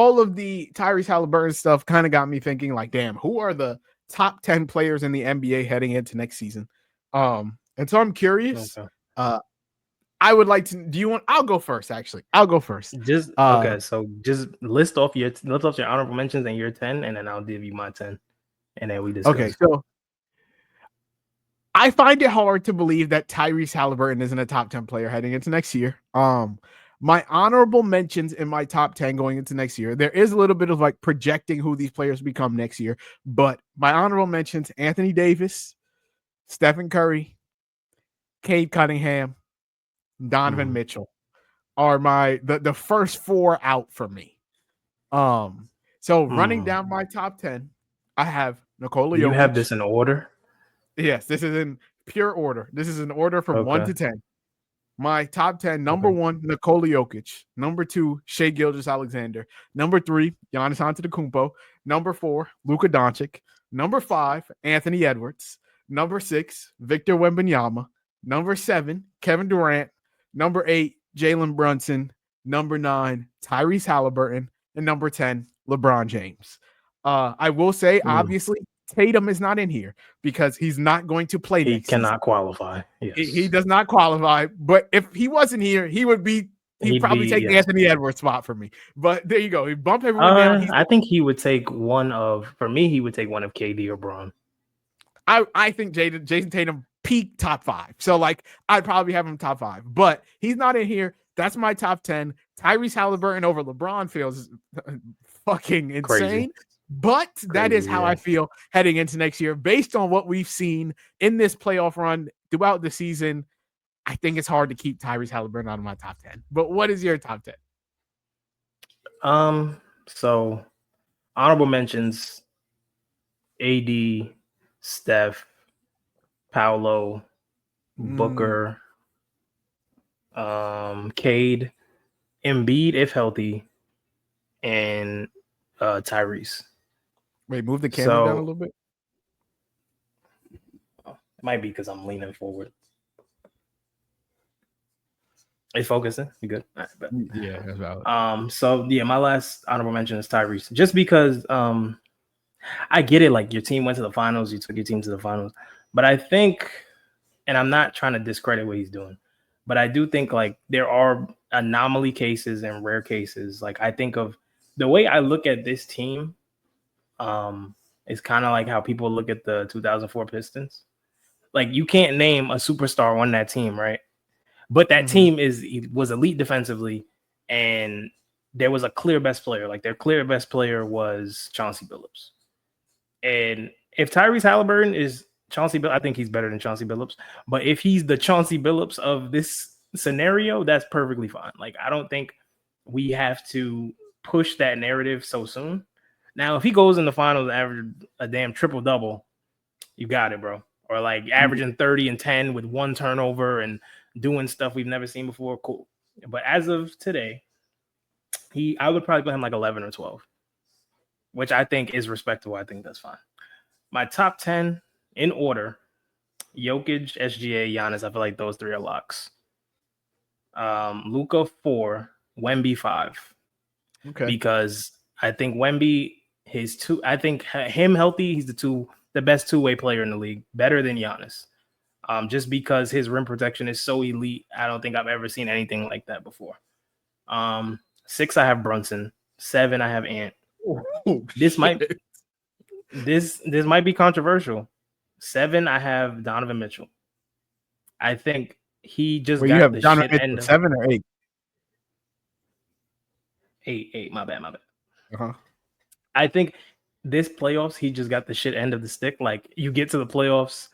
all of the Tyrese Halliburton stuff kind of got me thinking, like, damn, who are the top 10 players in the NBA heading into next season? And so I'm curious. Okay. I would like to. Do you want? I'll go first. Actually, I'll go first. Just okay. So just list off your honorable mentions and your 10, and then I'll give you my 10, and then we discuss. Okay, so I find it hard to believe that Tyrese Halliburton isn't a top 10 player heading into next year. My honorable mentions in my top 10 going into next year, there is a little bit of like projecting who these players become next year, but my honorable mentions: Anthony Davis, Stephen Curry, Cade Cunningham, Donovan Mitchell are the first four out for me. So running down my top 10, I have Nikola Jokic. You have this in order? Yes, this is in pure order. This is in order from 1 to 10. My top 10, number 1, Nikola Jokic. Number 2, Shai Gilgeous-Alexander. Number 3, Giannis Antetokounmpo. Number 4, Luka Doncic. Number 5, Anthony Edwards. Number 6, Victor Wembanyama. Number 7, Kevin Durant. Number 8, Jalen Brunson. Number 9, Tyrese Halliburton. And number 10, LeBron James. I will say, obviously, Tatum is not in here because he's not going to play next season. He cannot qualify. Yes. He does not qualify. But if he wasn't here, he'd probably take Anthony Edwards' spot for me. But there you go. He bumped everyone down. I think he would take one of KD or Braun. I think Jason Tatum peak top 5. So like I'd probably have him top 5. But he's not in here. That's my top 10. Tyrese Halliburton over LeBron feels fucking insane. Crazy. But that is how I feel heading into next year. Based on what we've seen in this playoff run throughout the season, I think it's hard to keep Tyrese Halliburton out of my top 10. But what is your top 10? So honorable mentions: AD, Steph, Paolo, Booker, Cade, Embiid if healthy, and Tyrese. Wait, move the camera down a little bit. It might be because I'm leaning forward. It's focusing. You good? All right, yeah, that's valid. So my last honorable mention is Tyrese, just because I get it. Like your team went to the finals, you took your team to the finals, but I think, and I'm not trying to discredit what he's doing, but I do think like there are anomaly cases and rare cases. Like I think of the way I look at this team. It's kind of like how people look at the 2004 Pistons. Like you can't name a superstar on that team, right? But that team was elite defensively, and there was a clear best player. Like their clear best player was Chauncey Billups. And if Tyrese Halliburton is Chauncey Billups, I think he's better than Chauncey Billups. But if he's the Chauncey Billups of this scenario, that's perfectly fine. Like I don't think we have to push that narrative so soon. Now, if he goes in the finals and averages a damn triple-double, you got it, bro. Or like averaging 30 and 10 with 1 turnover and doing stuff we've never seen before, cool. But as of today, I would probably put him like 11 or 12, which I think is respectable. I think that's fine. My top 10 in order: Jokic, SGA, Giannis. I feel like those 3 are locks. Luka 4, Wemby 5. Okay. Because I think Wemby, I think him healthy, he's the best two-way player in the league, better than Giannis. Just because his rim protection is so elite, I don't think I've ever seen anything like that before. 6, I have Brunson. 7, I have Ant. This might be controversial. 7, I have Donovan Mitchell. I think he just got the Donovan shit end of 7 or 8. 8. My bad. Uh-huh. I think this playoffs, he just got the shit end of the stick. Like you get to the playoffs,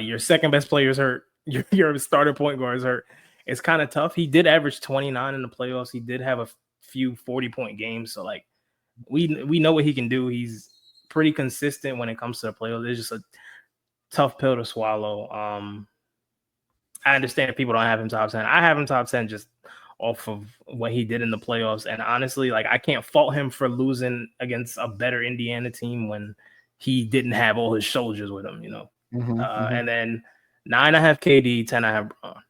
your second best player is hurt. Your starter point guard is hurt. It's kind of tough. He did average 29 in the playoffs. He did have a few 40-point games. So like we know what he can do. He's pretty consistent when it comes to the playoffs. It's just a tough pill to swallow. I understand if people don't have him top 10. I have him top 10 just off of what he did in the playoffs. And honestly, like I can't fault him for losing against a better Indiana team when he didn't have all his soldiers with him, you know. And then 9, I have KD, 10, I have Braun.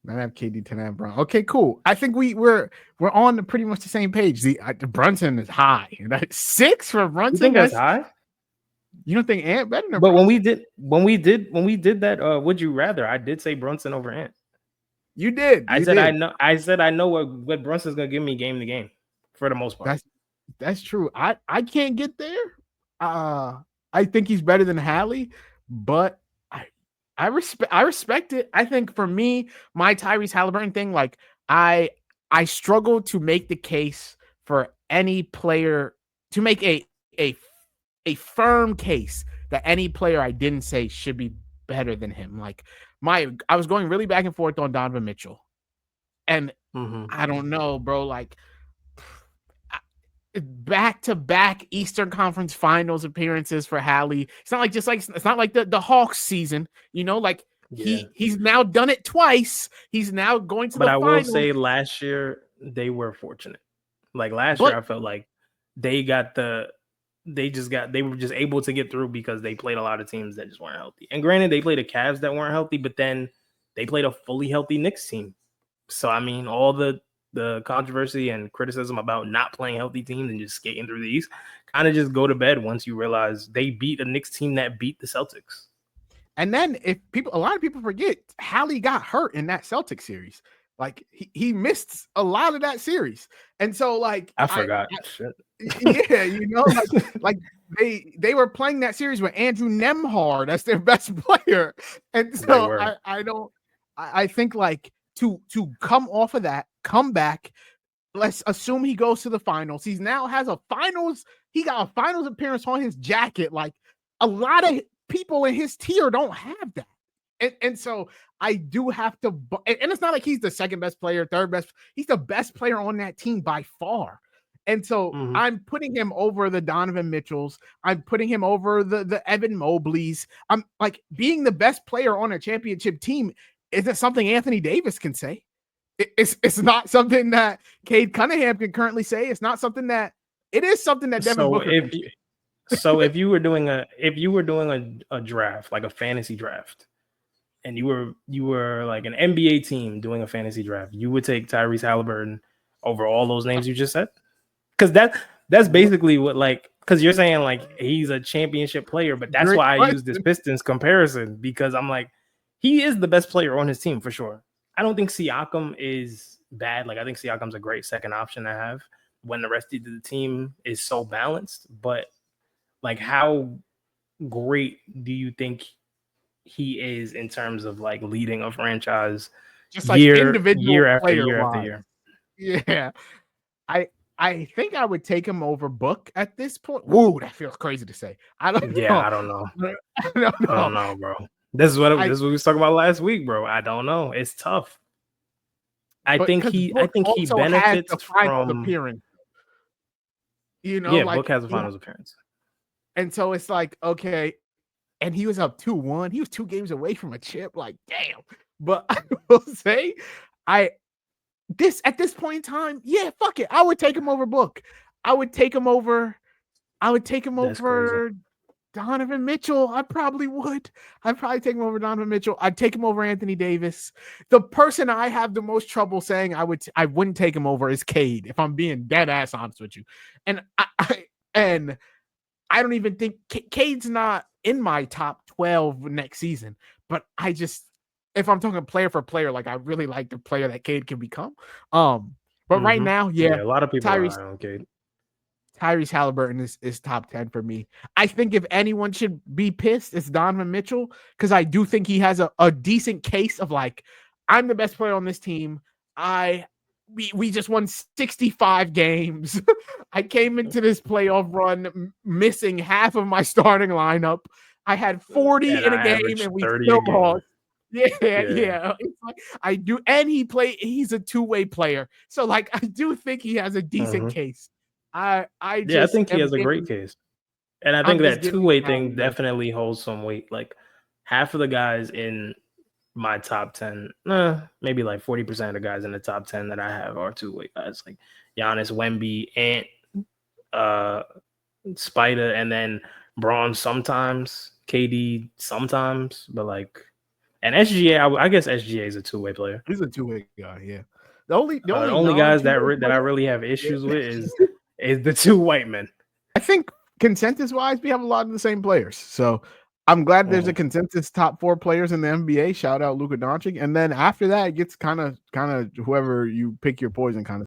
I have KD 10 and Brown. Okay, cool. I think we're on pretty much the same page. The Brunson is high. That's 6 for Brunson. You think that's high? You don't think Ant better than But Brunson? when we did that, would you rather? I did say Brunson over Ant. You did. I said I know what Brunson's gonna give me game to game for the most part. That's true. I can't get there. I think he's better than Hallie, but I respect it. I think for me, my Tyrese Halliburton thing, like I struggle to make the case for any player to make a firm case that any player I didn't say should be better than him. Like I was going really back and forth on Donovan Mitchell. And I don't know, bro. Like back-to-back Eastern Conference Finals appearances for Hallie. It's not like the Hawks season, you know. Like he's now done it twice. He's now going to the finals. But I will say, last year they were fortunate. Like last year, I felt like they were just able to get through because they played a lot of teams that just weren't healthy. And granted, they played the Cavs that weren't healthy, but then they played a fully healthy Knicks team. So I mean, all the controversy and criticism about not playing healthy teams and just skating through these kind of just go to bed once you realize they beat a Knicks team that beat the Celtics. And then a lot of people forget, Hallie got hurt in that Celtics series. Like he missed a lot of that series. And so like I forgot. Yeah, you know, like they were playing that series with Andrew Nembhard as their best player. And so I think like to come off of that, come back, let's assume he goes to the finals. He now has he got a finals appearance on his jacket. Like a lot of people in his tier don't have that. And so I do have to, and it's not like he's the second best player, third best. He's the best player on that team by far. And so I'm putting him over the Donovan Mitchells. I'm putting him over the Evan Mobleys. I'm like, being the best player on a championship team isn't something Anthony Davis can say. It's not something that Cade Cunningham can currently say. It's not something that it is something that Devin Booker can say. So if you were doing a draft, like a fantasy draft, and you were like an NBA team doing a fantasy draft, you would take Tyrese Halliburton over all those names you just said? Because that's basically what, like, because you're saying like he's a championship player, but that's why I use this Pistons comparison, because I'm like, he is the best player on his team for sure. I don't think Siakam is bad. Like I think Siakam's a great second option to have when the rest of the team is so balanced. But like, how great do you think he is in terms of like leading a franchise, just like year after year? Yeah, I think I would take him over Book at this point. Whoa, that feels crazy to say. I don't know. I don't know, bro. This is what we was talking about last week, bro. I don't know. It's tough. I think he benefits from appearance. You know, like, Book has a finals appearance. And so it's like, okay, and he was up 2-1. He was 2 games away from a chip. Like, damn. But I will say, at this point in time, yeah, fuck it. I would take him over Book. I would take him over Donovan Mitchell. I probably would. I'd probably take him over Donovan Mitchell. I'd take him over Anthony Davis. The person I have the most trouble saying I wouldn't take him over is Cade, if I'm being dead ass honest with you. And I don't even think Cade's not in my top 12 next season. But if I'm talking player for player, like I really like the player that Cade can become. But right now, a lot of people are on Cade. Tyrese Halliburton is top 10 for me. I think if anyone should be pissed, it's Donovan Mitchell, because I do think he has a decent case of like, I'm the best player on this team. We just won 65 games. I came into this playoff run missing half of my starting lineup. I had 40 in a game and we still lost. Yeah. It's like, I do, and he's a two-way player. So like, I do think he has a decent case. I think he has a great case. And I think that two-way thing definitely holds some weight. Like half of the guys in my top 10, maybe like 40% of the guys in the top 10 that I have are two-way guys. Like Giannis, Wemby, Ant, Spider, and then Braun sometimes, KD sometimes, but like, And SGA, I guess SGA is a two-way player. He's a two-way guy. Yeah. The only guys that I really have issues with is the two white men. I think consensus-wise, we have a lot of the same players. So I'm glad there's a consensus top 4 players in the NBA. Shout out Luka Doncic. And then after that, it gets kind of whoever you pick your poison kind of